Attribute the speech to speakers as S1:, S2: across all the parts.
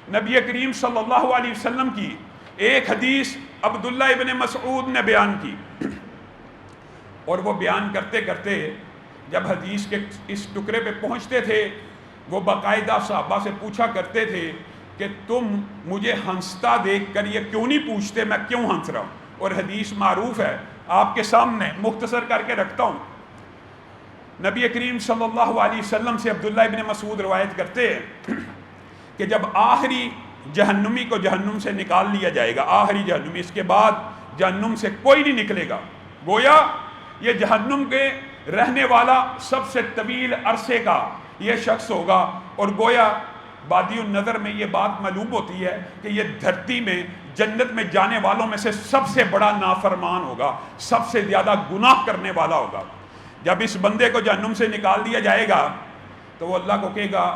S1: نبی کریم صلی اللہ علیہ وسلم کی ایک حدیث عبداللہ ابن مسعود نے بیان کی، اور وہ بیان کرتے کرتے جب حدیث کے اس ٹکڑے پہ پہنچتے تھے وہ باقاعدہ صحابہ سے پوچھا کرتے تھے کہ تم مجھے ہنستا دیکھ کر یہ کیوں نہیں پوچھتے میں کیوں ہنس رہا ہوں؟ اور حدیث معروف ہے، آپ کے سامنے مختصر کر کے رکھتا ہوں۔ نبی کریم صلی اللہ علیہ وسلم سے عبداللہ ابن مسعود روایت کرتے ہیں کہ جب آخری جہنمی کو جہنم سے نکال لیا جائے گا، آخری جہنمی، اس کے بعد جہنم سے کوئی نہیں نکلے گا، گویا یہ جہنم کے رہنے والا سب سے طویل عرصے کا یہ شخص ہوگا، اور گویا بادی النظر میں یہ بات معلوم ہوتی ہے کہ یہ دھرتی میں جنت میں جانے والوں میں سے سب سے بڑا نافرمان ہوگا، سب سے زیادہ گناہ کرنے والا ہوگا۔ جب اس بندے کو جہنم سے نکال دیا جائے گا تو وہ اللہ کو کہے گا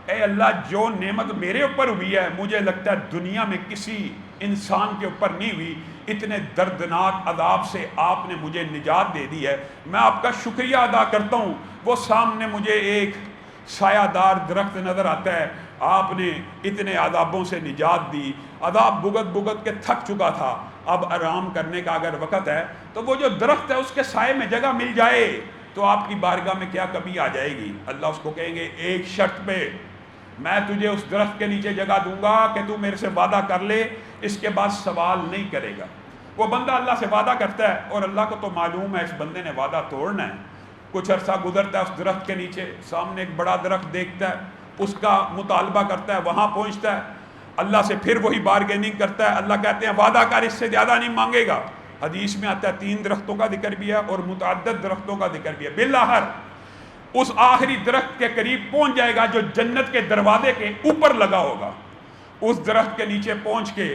S1: اے اللہ جو نعمت میرے اوپر ہوئی ہے مجھے لگتا ہے دنیا میں کسی انسان کے اوپر نہیں ہوئی، اتنے دردناک عذاب سے آپ نے مجھے نجات دے دی ہے، میں آپ کا شکریہ ادا کرتا ہوں۔ وہ سامنے مجھے ایک سایہ دار درخت نظر آتا ہے، آپ نے اتنے عذابوں سے نجات دی، عذاب بھگت بھگت کے تھک چکا تھا، اب آرام کرنے کا اگر وقت ہے تو وہ جو درخت ہے اس کے سائے میں جگہ مل جائے تو آپ کی بارگاہ میں کیا کمی آ جائے گی؟ اللہ اس کو کہیں گے ایک شرط پہ میں تجھے اس درخت کے نیچے جگہ دوں گا کہ تو میرے سے وعدہ کر لے، اس کے بعد سوال نہیں کرے گا۔ وہ بندہ اللہ سے وعدہ کرتا ہے اور اللہ کو تو معلوم ہے اس بندے نے وعدہ توڑنا ہے، کچھ عرصہ گزرتا ہے اس درخت کے نیچے، سامنے ایک بڑا درخت دیکھتا ہے، اس کا مطالبہ کرتا ہے، وہاں پہنچتا ہے، اللہ سے پھر وہی بارگیننگ کرتا ہے، اللہ کہتے ہیں وعدہ کر اس سے زیادہ نہیں مانگے گا۔ حدیث میں آتا ہے 3 درختوں کا ذکر بھی ہے اور متعدد درختوں کا ذکر بھی ہے۔ بالآخر اس آخری درخت کے قریب پہنچ جائے گا جو جنت کے دروازے کے اوپر لگا ہوگا، اس درخت کے نیچے پہنچ کے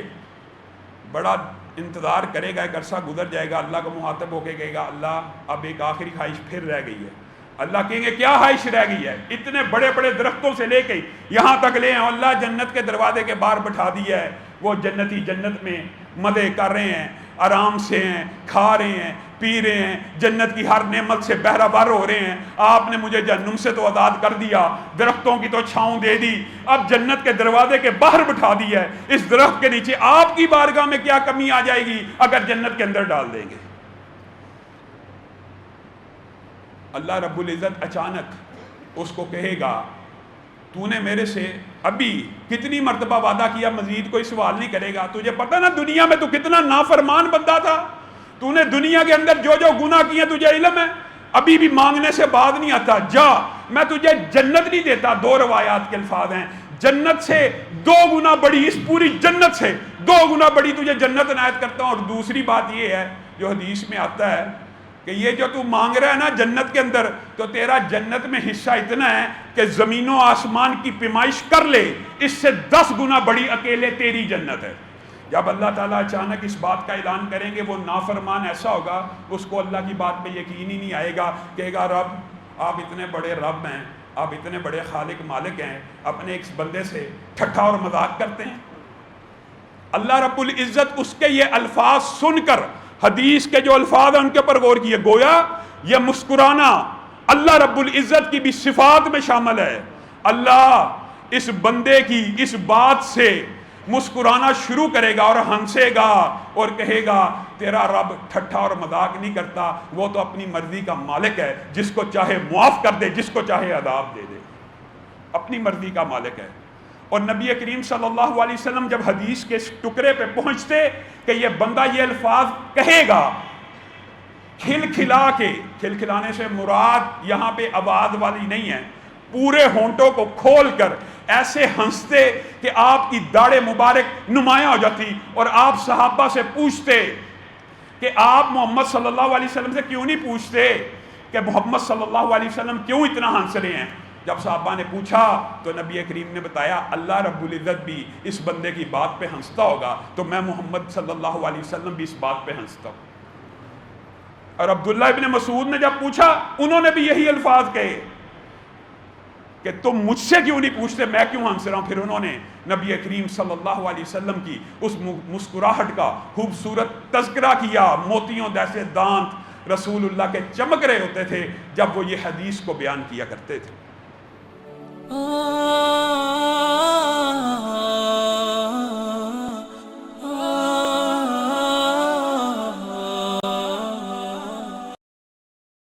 S1: بڑا انتظار کرے گا، ایک عرصہ گزر جائے گا، اللہ کو مخاطب ہو کے کہے گا اللہ اب ایک آخری خواہش پھر رہ گئی ہے۔ اللہ کہیں گے کیا خواہش رہ گئی ہے؟ اتنے بڑے بڑے درختوں سے لے کے یہاں تک لے ہیں، اللہ جنت کے دروازے کے باہر بٹھا دیا ہے، وہ جنتی جنت میں مزے کر رہے ہیں، آرام سے ہیں، کھا رہے ہیں، پی رہے ہیں، جنت کی ہر نعمت سے بہرہ بر ہو رہے ہیں۔ آپ نے مجھے جہنم سے تو آزاد کر دیا، درختوں کی تو چھاؤں دے دی، اب جنت کے دروازے کے باہر بٹھا دیا ہے، اس درخت کے نیچے آپ کی بارگاہ میں کیا کمی آ جائے گی اگر جنت کے اندر ڈال دیں گے؟ اللہ رب العزت اچانک اس کو کہے گا تو نے میرے سے ابھی کتنی مرتبہ وعدہ کیا، مزید کوئی سوال نہیں کرے گا؟ تجھے پتہ نا دنیا میں تو کتنا نافرمان بندہ تھا، تو نے دنیا کے اندر جو جو گناہ کیے تجھے علم ہے، ابھی بھی مانگنے سے بعد نہیں آتا، جا میں تجھے جنت نہیں دیتا۔ 2 روایات کے الفاظ ہیں، جنت سے 2 گنا بڑی، اس پوری جنت سے 2 گنا بڑی تجھے جنت عنایت کرتا ہوں۔ اور دوسری بات یہ ہے جو حدیث میں آتا ہے کہ یہ جو تو مانگ رہا ہے نا جنت کے اندر، تو تیرا جنت میں حصہ اتنا ہے کہ زمین و آسمان کی پیمائش کر لے، اس سے 10 گنا بڑی اکیلے تیری جنت ہے۔ جب اللہ تعالیٰ اچانک اس بات کا اعلان کریں گے وہ نافرمان ایسا ہوگا اس کو اللہ کی بات پہ یقین ہی نہیں آئے گا، کہے گا رب آپ اتنے بڑے رب ہیں، آپ اتنے بڑے خالق مالک ہیں، اپنے ایک بندے سے ٹھٹھا اور مذاق کرتے ہیں۔ اللہ رب العزت اس کے یہ الفاظ سن کر، حدیث کے جو الفاظ ہیں ان کے اوپر غور کیے، گویا یہ مسکرانا اللہ رب العزت کی بھی صفات میں شامل ہے۔ اللہ اس بندے کی اس بات سے مسکرانا شروع کرے گا اور ہنسے گا اور کہے گا تیرا رب ٹھٹھا اور مذاق نہیں کرتا، وہ تو اپنی مرضی کا مالک ہے، جس کو چاہے معاف کر دے، جس کو چاہے عذاب دے دے، اپنی مرضی کا مالک ہے۔ اور نبی کریم صلی اللہ علیہ وسلم جب حدیث کے اس ٹکڑے پہ پہنچتے کہ یہ بندہ یہ الفاظ کہے گا، کھلکھلا کے، کھلکھلانے سے مراد یہاں پہ آواز والی نہیں ہے، پورے ہونٹوں کو کھول کر ایسے ہنستے کہ آپ کی داڑھ مبارک نمایاں ہو جاتی، اور آپ صحابہ سے پوچھتے کہ آپ محمد صلی اللہ علیہ وسلم سے کیوں نہیں پوچھتے کہ محمد صلی اللہ علیہ وسلم کیوں اتنا ہنس رہے ہیں؟ جب صحابہ نے پوچھا تو نبی کریم نے بتایا اللہ رب العزت بھی اس بندے کی بات پہ ہنستا ہوگا تو میں محمد صلی اللہ علیہ وسلم بھی اس بات پہ ہنستا ہوں۔ اور عبداللہ ابن مسعود نے جب پوچھا انہوں نے بھی یہی الفاظ کہے کہ تم مجھ سے کیوں نہیں پوچھتے میں کیوں ہنس رہا ہوں؟ پھر انہوں نے نبی کریم صلی اللہ علیہ وسلم کی اس مسکراہٹ کا خوبصورت تذکرہ کیا، موتیوں جیسے دانت رسول اللہ کے چمک رہے ہوتے تھے جب وہ یہ حدیث کو بیان کیا کرتے تھے۔